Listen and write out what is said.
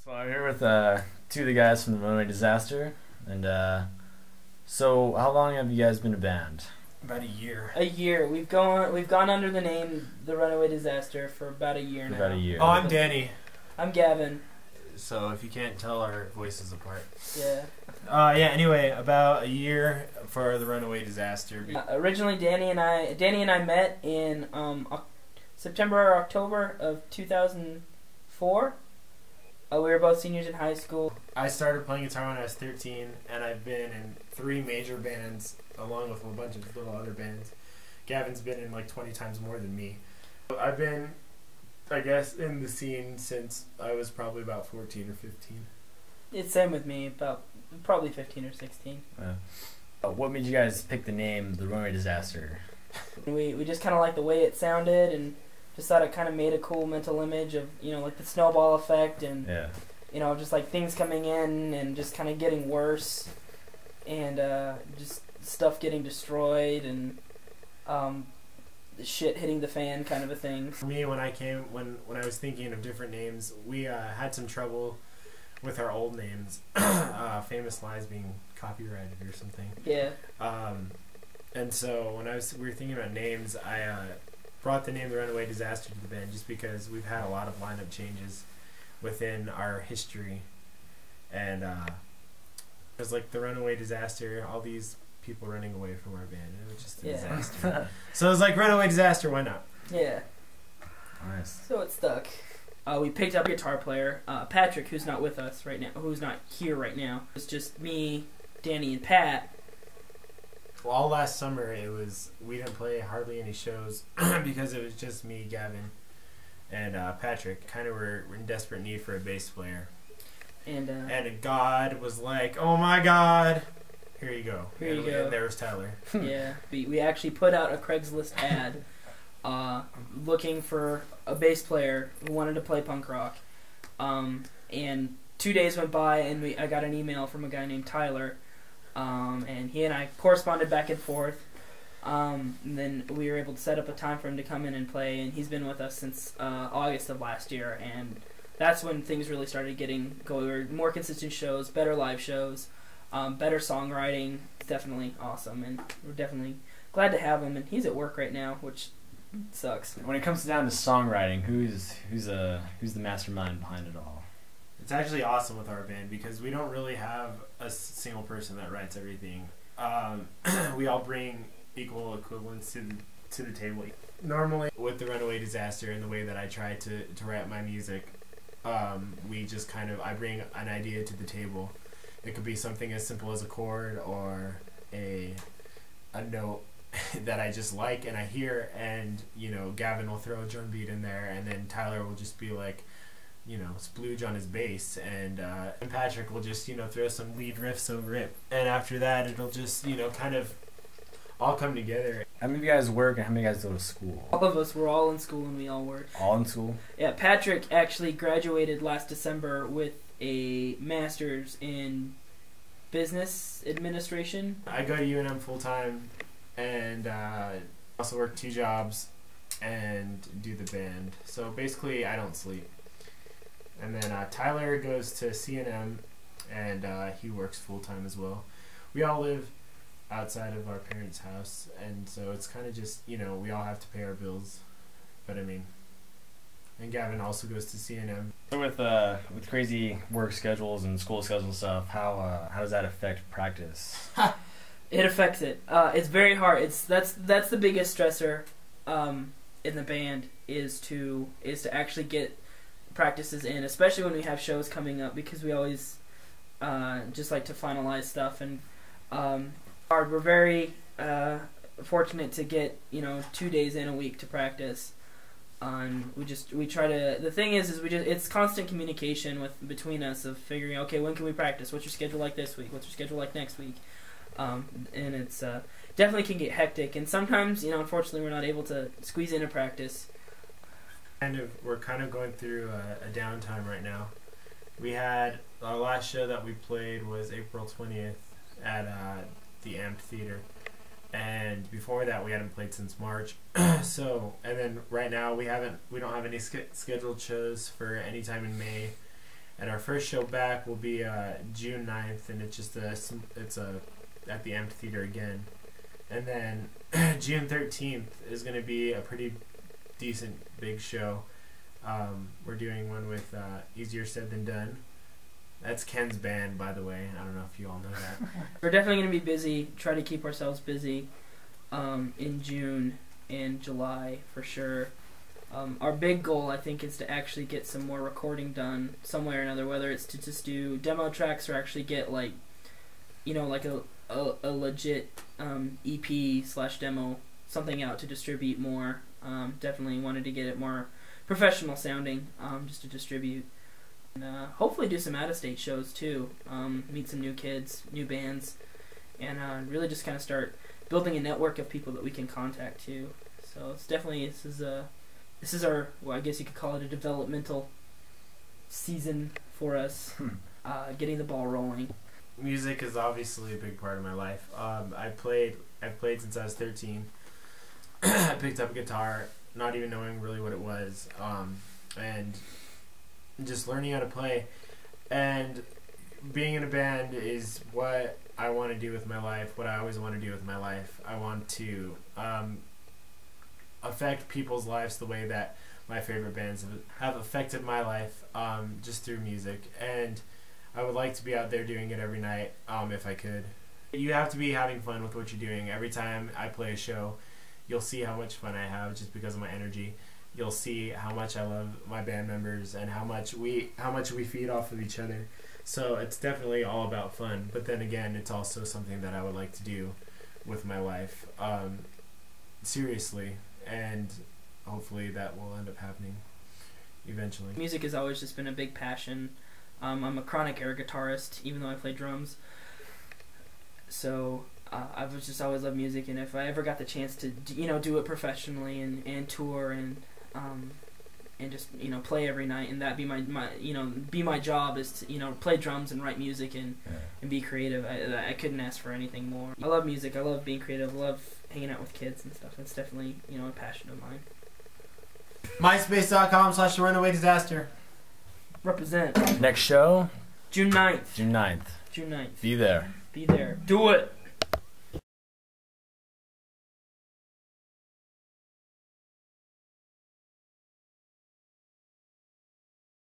So I'm here with two of the guys from the Runaway Disaster, and so how long have you guys been a band? About a year. A year. We've gone under the name the Runaway Disaster for about a year now. About a year. Oh, I'm Danny. I'm Gavin. So if you can't tell our voices apart. Yeah. Anyway, about a year for the Runaway Disaster. Originally, Danny and I met in September or October of 2004. We were both seniors in high school. I started playing guitar when I was 13, and I've been in 3 major bands, along with a bunch of little other bands. Gavin's been in like 20 times more than me. I've been, I guess, in the scene since I was probably about 14 or 15. It's same with me, about probably 15 or 16. What made you guys pick the name the Runaway Disaster? We just kind of liked the way it sounded, and just thought it kind of made a cool mental image of, like the snowball effect, and just like things coming in and just kind of getting worse, and just stuff getting destroyed, and shit hitting the fan, kind of a thing. For me, when I was thinking of different names, we had some trouble with our old names. Famous Lies being copyrighted or something. Yeah. And so when we were thinking about names, I brought the name The Runaway Disaster to the band just because we've had a lot of lineup changes within our history. And it was like The Runaway Disaster, all these people running away from our band. It was just a disaster. So it was like Runaway Disaster, why not? Yeah. Nice. So it stuck. We picked up a guitar player, Patrick, who's not with us right now, who's not here right now. It's just me, Danny, and Pat. Well, all last summer we didn't play hardly any shows because it was just me, Gavin, and Patrick. Kind of were in desperate need for a bass player. And God was like, "Oh my God, here you go." Here you go. And there was Tyler. Yeah, we actually put out a Craigslist ad looking for a bass player who wanted to play punk rock. And 2 days went by, and I got an email from a guy named Tyler. And he and I corresponded back and forth. And then we were able to set up a time for him to come in and play, and he's been with us since August of last year, and that's when things really started getting going. More consistent shows, better live shows, better songwriting. It's definitely awesome, and we're definitely glad to have him, and he's at work right now, which sucks. When it comes down to songwriting, who's the mastermind behind it all? It's actually awesome with our band because we don't really have a single person that writes everything. We all bring equal equivalents to the table. Normally, with the Runaway Disaster and the way that I try to write my music, we just I bring an idea to the table. It could be something as simple as a chord or a note that I just like and I hear, and Gavin will throw a drum beat in there, and then Tyler will just be like, splooge on his bass, and Patrick will just, throw some lead riffs over it. And after that, it'll just, kind of all come together. How many of you guys work, and how many of you guys go to school? All of us, we're all in school, and we all work. All in school? Yeah, Patrick actually graduated last December with a master's in business administration. I go to UNM full-time, and also work 2 jobs and do the band. So basically, I don't sleep. And then Tyler goes to CNM, and he works full-time as well. We all live outside of our parents' house, and so it's kind of just, we all have to pay our bills. But and Gavin also goes to CNM. So with crazy work schedules and school schedules and stuff, how does that affect practice? It affects it. It's very hard. That's the biggest stressor in the band is to actually get practices in, especially when we have shows coming up, because we always just like to finalize stuff, and we're very fortunate to get 2 days in a week to practice. We try to. The thing is it's constant communication between us of figuring, okay, when can we practice? What's your schedule like this week? What's your schedule like next week? And it's definitely can get hectic, and sometimes unfortunately we're not able to squeeze in a practice. We're kind of going through a downtime right now. We had our last show that we played was April 20th at the Amphitheater, and before that we hadn't played since March. And then right now we don't have any scheduled shows for any time in May, And our first show back will be June 9th, and it's at the amphitheater again. And then June 13th is going to be a pretty decent big show. We're doing one with Easier Said Than Done. That's Ken's band, by the way. I don't know if you all know that. We're definitely going to be busy. Try to keep ourselves busy in June and July for sure. Our big goal, I think, is to actually get some more recording done some way or another, whether it's to just do demo tracks or actually get like a legit EP/demo, something out to distribute more. Definitely wanted to get it more professional sounding, just to distribute. And hopefully do some out-of-state shows too, meet some new kids, new bands, and really just kind of start building a network of people that we can contact too. So it's definitely, this is our, well, I guess you could call it a developmental season for us, getting the ball rolling. Music is obviously a big part of my life. I've played since I was 13. I picked up a guitar, not even knowing really what it was, and just learning how to play. And being in a band is what I want to do with my life, what I always want to do with my life. I want to affect people's lives the way that my favorite bands have affected my life, just through music. And I would like to be out there doing it every night, if I could. You have to be having fun with what you're doing. Every time I play a show, you'll see how much fun I have just because of my energy. You'll see how much I love my band members and how much we feed off of each other. So it's definitely all about fun. But then again, it's also something that I would like to do with my life, seriously, and hopefully that will end up happening eventually. Music has always just been a big passion. I'm a chronic air guitarist, even though I play drums. So I've just always loved music, and if I ever got the chance to do it professionally and tour and just play every night, and that be my job is to play drums and write music and be creative, I couldn't ask for anything more. I love music. I love being creative. I love hanging out with kids and stuff. It's definitely a passion of mine. MySpace.com/Runaway Disaster. Represent. Next show? June 9th. June 9th. June 9th. Be there. Be there. Do it.